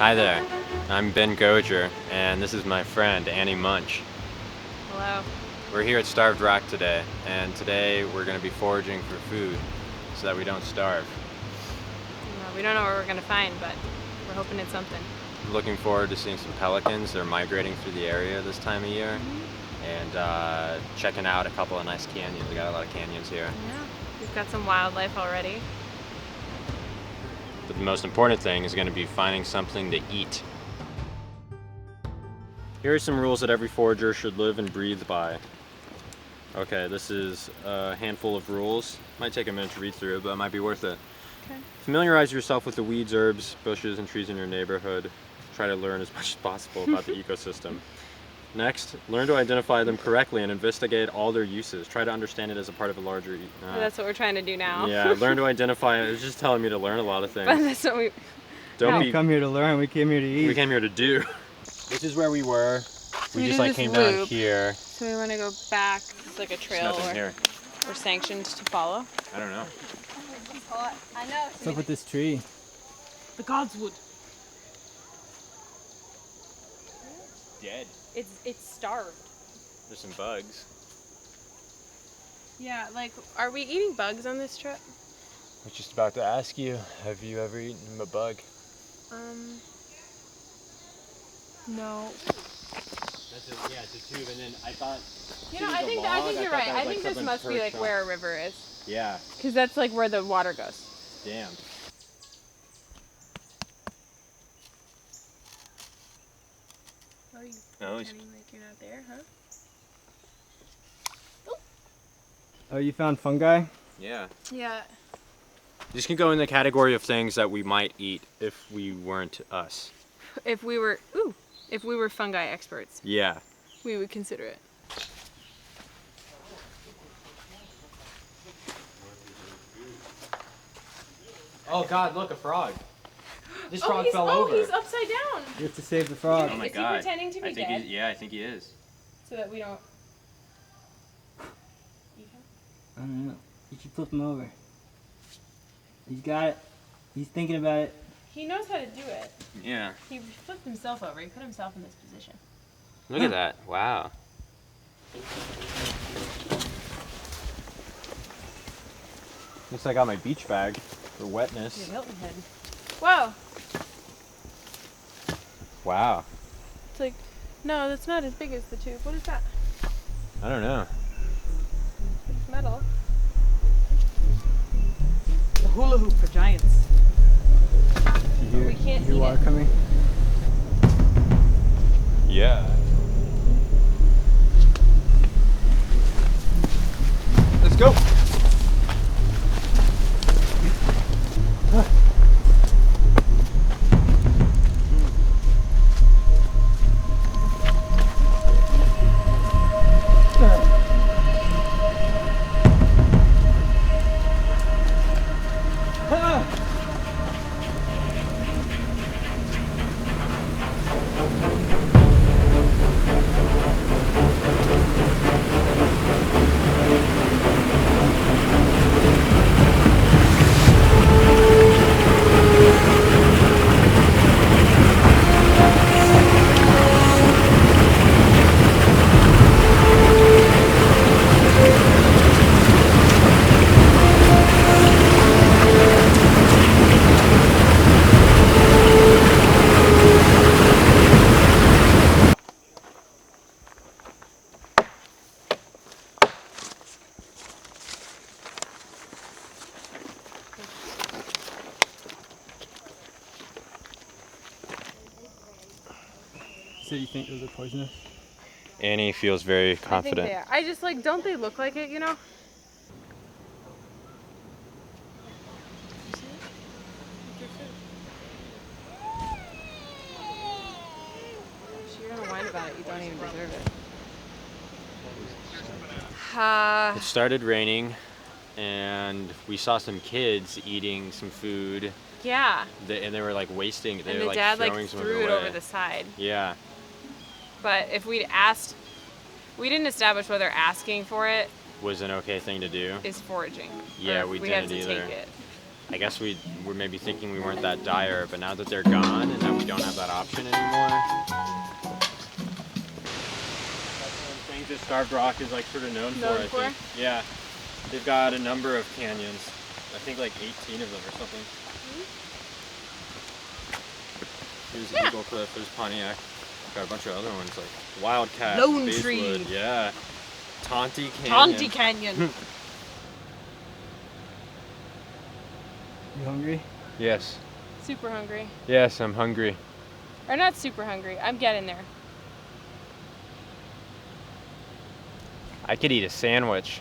Hi there, I'm Ben Goger, and this is my friend Annie Munch. Hello. We're here at Starved Rock today, and today we're going to be foraging for food so that we don't starve. We don't know what we're going to find, but we're hoping it's something. Looking forward to seeing some pelicans. They're migrating through the area this time of year, and checking out a couple of nice canyons. We got a lot of canyons here. Yeah, we've got some wildlife already. But the most important thing is going to be finding something to eat. Here are some rules that every forager should live and breathe by. Okay, this is a handful of rules. Might take a minute to read through it, but it might be worth it. Okay. Familiarize yourself with the weeds, herbs, bushes, and trees in your neighborhood. Try to learn as much as possible about the ecosystem. Next, learn to identify them correctly and investigate all their uses. Try to understand it as a part of a larger... That's what we're trying to do now. Yeah, learn to identify it. It's just telling me to learn a lot of things. But that's what we... Don't come here to learn, we came here to eat. We came here to do. This is where we were. We just like came down here. So we want to go back. It's like a trail we're sanctioned to follow. I don't know. I know. What's up with this tree? The gods would. Dead. It's starved. There's some bugs. Yeah, like, are we eating bugs on this trip? I was just about to ask you, have you ever eaten a bug? No. Yeah, it's a tube, and then I thought... You know, I think you're right. I think this must be like where a river is. Yeah. Because that's like where the water goes. Damn. Oh, you pretending like you're not there, huh? Oh, you found fungi? Yeah. Yeah. This can go in the category of things that we might eat if we weren't us. If we were fungi experts, Yeah. we would consider it. Oh God! Look, a frog. This frog fell over. Oh, he's upside down. You have to save the frog. Oh my Is he God! pretending to be dead? Yeah, I think he is. So that we don't eat him? I don't know. You should flip him over. He's got it. He's thinking about it. He knows how to do it. Yeah. He flipped himself over. He put himself in this position. Look at that! Wow. Looks like I got my beach bag for wetness. Your Hilton head. Whoa! Wow. It's like, no, that's not as big as the tube. What is that? I don't know. It's metal. The hula hoop for giants. We can't hear eat water it. coming? Yeah. Let's go. So you think those are poisonous? Annie feels very confident. I think they are. I just like, don't they look like it, you know? You're gonna whine about it. You don't even deserve it. It started raining, and we saw some kids eating some food. Yeah. And they were like wasting. They And were the like dad like throwing some of threw it it away. over the side. Yeah. But if we'd asked, we didn't establish whether asking for it Was an okay thing to do. is foraging. Yeah, or we if we have didn't to either. take it. I guess we're maybe thinking we weren't that dire, but now that they're gone and that we don't have that option anymore. That's one of the things that Starved Rock is like sort of known for, I think. Yeah. They've got a number of canyons. I think like 18 of them or something. Here's Eagle Cliff, there's Pontiac. Got a bunch of other ones like Wildcat, Lone Basewood, Tree. yeah. Tonti Canyon. Tonti Canyon. You hungry? Yes. Super hungry. Yes, I'm hungry. Or not super hungry. I'm getting there. I could eat a sandwich.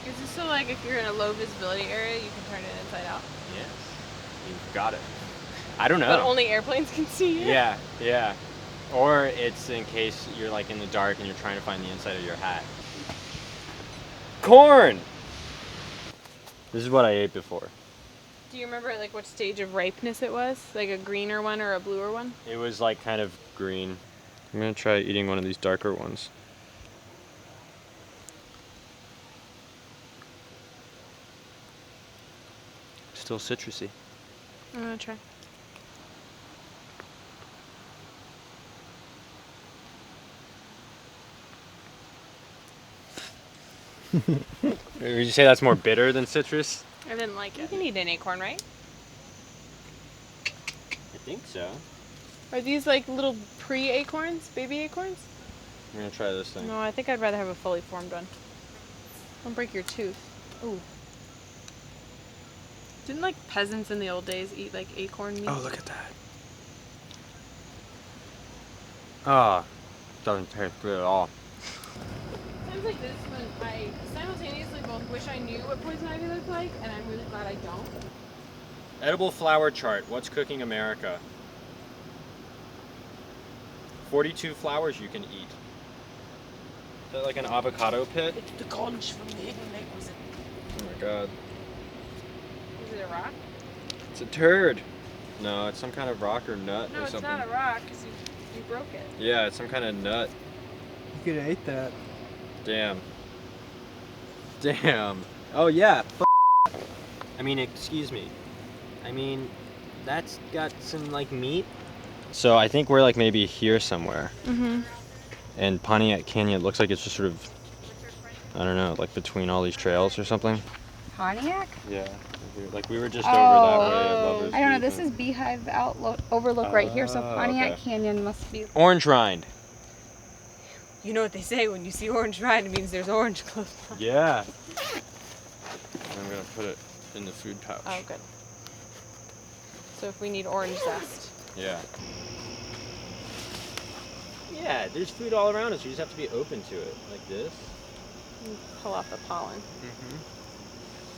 Is this so like if you're in a low visibility area, you can turn it inside out? Yes. You've got it. I don't know. But only airplanes can see you? Yeah, yeah. Or it's in case you're like in the dark and you're trying to find the inside of your hat. Corn! This is what I ate before. Do you remember like what stage of ripeness it was? Like a greener one or a bluer one? It was like kind of green. I'm gonna try eating one of these darker ones. Still citrusy. I'm gonna try. Would you say that's more bitter than citrus? I didn't like it. You can eat an acorn, right? I think so. Are these like little pre-acorns? Baby acorns? I'm gonna try this thing. No, I think I'd rather have a fully formed one. Don't break your tooth. Ooh. Didn't like peasants in the old days eat like acorn meat? Oh, look at that. Ah, doesn't taste good at all. Times like this when I simultaneously both wish I knew what poison ivy looked like and I'm really glad I don't. Edible flower chart. What's cooking America? 42 flowers you can eat. Is that like an avocado pit? It's the conch from the hidden lake, was it? Oh my god. Is it a rock? It's a turd. No, it's some kind of rock or nut No, or it's something. not a rock because you broke it. Yeah, it's some kind of nut. You could have ate that. Damn. Damn. Oh yeah. I mean, excuse me. I mean, that's got some like meat. So I think we're like maybe here somewhere. Mm-hmm. And Pontiac Canyon looks like it's just sort of, I don't know, like between all these trails or something. Pontiac? Yeah. Like we were just over that way. Oh. I don't know. This is Beehive Overlook right here, so Oh, Pontiac okay. Canyon must be. Orange rind. You know what they say, when you see orange rind, it means there's orange close by. Yeah. I'm gonna put it in the food pouch. Oh, good. So if we need orange zest. Yeah. Yeah, there's food all around us. You just have to be open to it, like this. And pull off the pollen.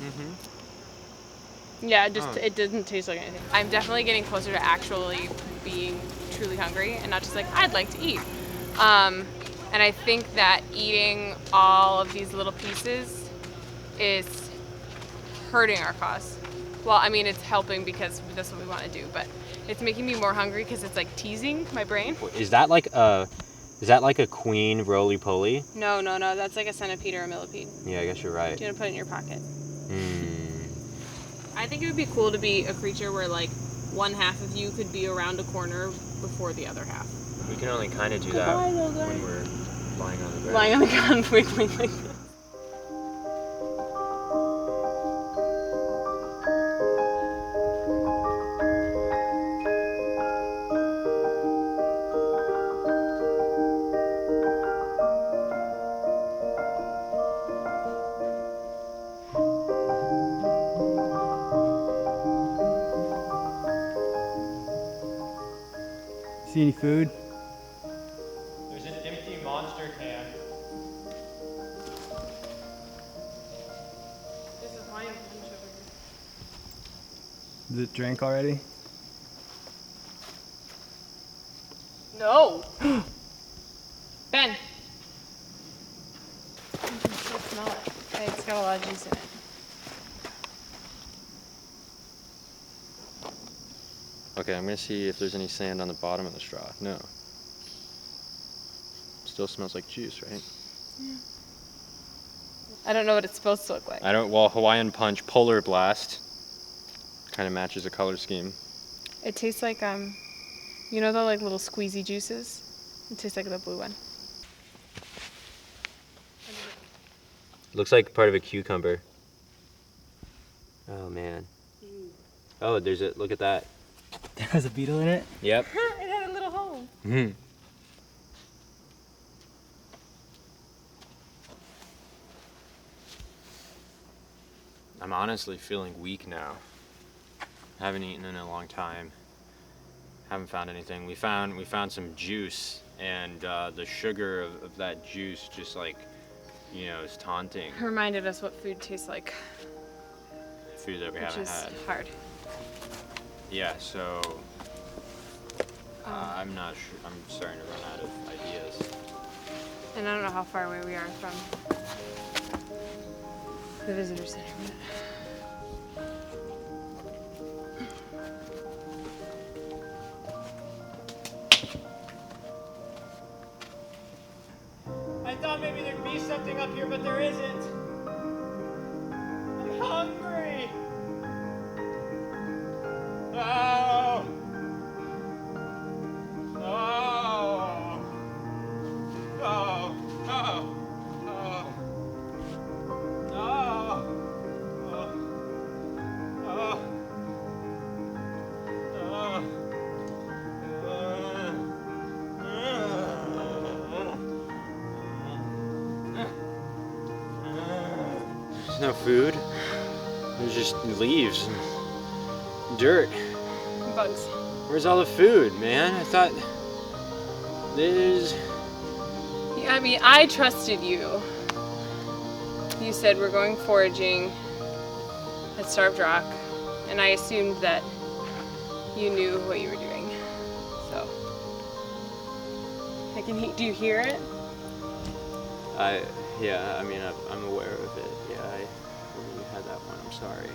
Mm-hmm. Yeah, it Oh. it doesn't taste like anything. I'm definitely getting closer to actually being truly hungry and not just like, I'd like to eat. And I think that eating all of these little pieces is hurting our cause. Well, I mean, it's helping because that's what we want to do, but it's making me more hungry because it's like teasing my brain. Is that like a queen roly-poly? No, that's like a centipede or a millipede. Yeah, I guess you're right. Do you want to put it in your pocket? Hmm. I think it would be cool to be a creature where like one half of you could be around a corner before the other half. We can only kind of do that when we're lying on the bed. Lying on the ground, wiggling like this. See any food? There's an empty monster can. This is my punch over Is it drank already? here. No! Ben! I can still smell it. It's got a lot of juice in it. Okay, I'm gonna see if there's any sand on the bottom of the straw. No. Still smells like juice, right? Yeah. We'll I don't know what it's supposed to look like. Well, Hawaiian Punch Polar Blast kind of matches the color scheme. It tastes like, you know the like little squeezy juices? It tastes like the blue one. Looks like part of a cucumber. Oh man. Oh, look at that. There was a beetle in it. Yep. It had a little hole. I'm honestly feeling weak now. Haven't eaten in a long time. Haven't found anything. We found some juice, and the sugar of that juice just like, you know, is taunting. Reminded us what food tastes like, Food that we which haven't is had. hard. Yeah, so I'm not sure. I'm starting to run out of ideas. And I don't know how far away we are from the visitor center. I thought maybe there'd be something up here, but there isn't. I'm hungry. Oh. Oh. Oh. Oh. Oh. Oh. Oh. There's no food. There's just leaves and dirt. Bugs. Where's all the food, man? I thought there's... Yeah, I mean, I trusted you. You said we're going foraging at Starved Rock, and I assumed that you knew what you were doing. So, do you hear it? Yeah, I mean, I'm aware of it. Yeah, we had that one. I'm sorry.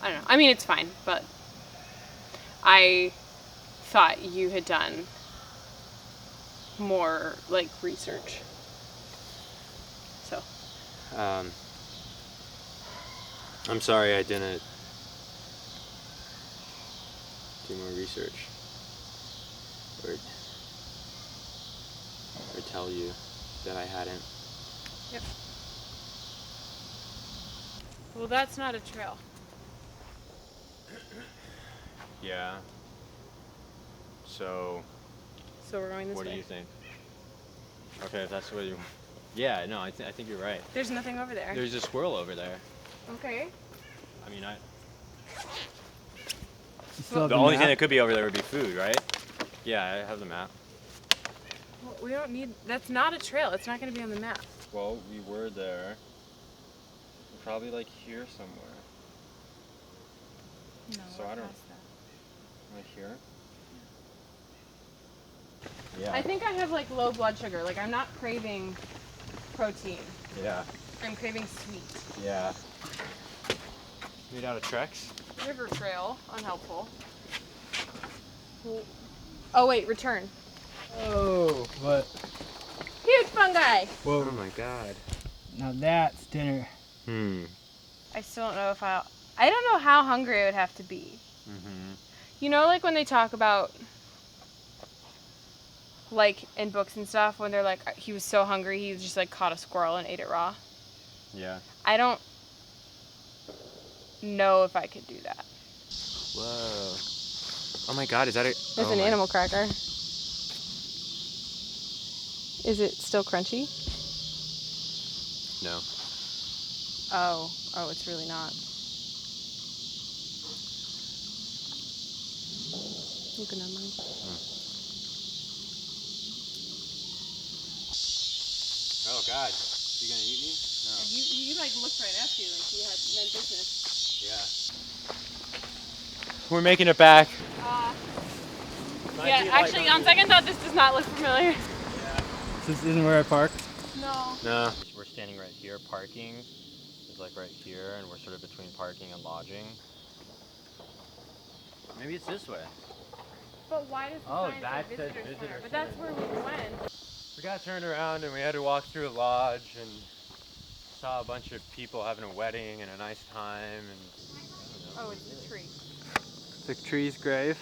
I don't know. I mean, it's fine, but I thought you had done more, like, research. So. I'm sorry I didn't do more research. Or tell you that I hadn't. Yep. Well, that's not a trail. Yeah. So So we're going this way. what do you think? Okay, if that's what you... Yeah, no, I think you're right. There's nothing over there. There's a squirrel over there. Okay. I mean, You still have the only thing map? that could be over there would be food, right? Yeah, I have the map. Well, we don't need. That's not a trail. It's not going to be on the map. Well, we were there. We're probably like here somewhere. No. So I don't- Right here? Yeah. I think I have like low blood sugar. Like I'm not craving protein. Yeah. I'm craving sweet. Yeah. Made out of Trex? River trail, unhelpful. Oh wait, return. Oh, what? Huge fungi. Whoa. Oh my god. Now that's dinner. I still don't know if I don't know how hungry I would have to be. Mm-hmm. You know, like when they talk about, like in books and stuff, when they're like, he was so hungry he just like caught a squirrel and ate it raw. Yeah. I don't know if I could do that. Whoa. Oh my god, is that a... There's an animal cracker. Is it still crunchy? No. Oh, it's really not. You can have mine. Oh god. You gonna eat me? No. He like looked right at you like he had no business. Yeah. We're making it back. Yeah, actually, on second thought, this does not look familiar. This isn't where I parked. No. No. We're standing right here. Parking is like right here, and we're sort of between parking and lodging. Maybe it's this way. But why does the sign say visitor center? But that's where we went. We got turned around and we had to walk through a lodge and saw a bunch of people having a wedding and a nice time. And Oh, it's the tree. it's a tree's grave.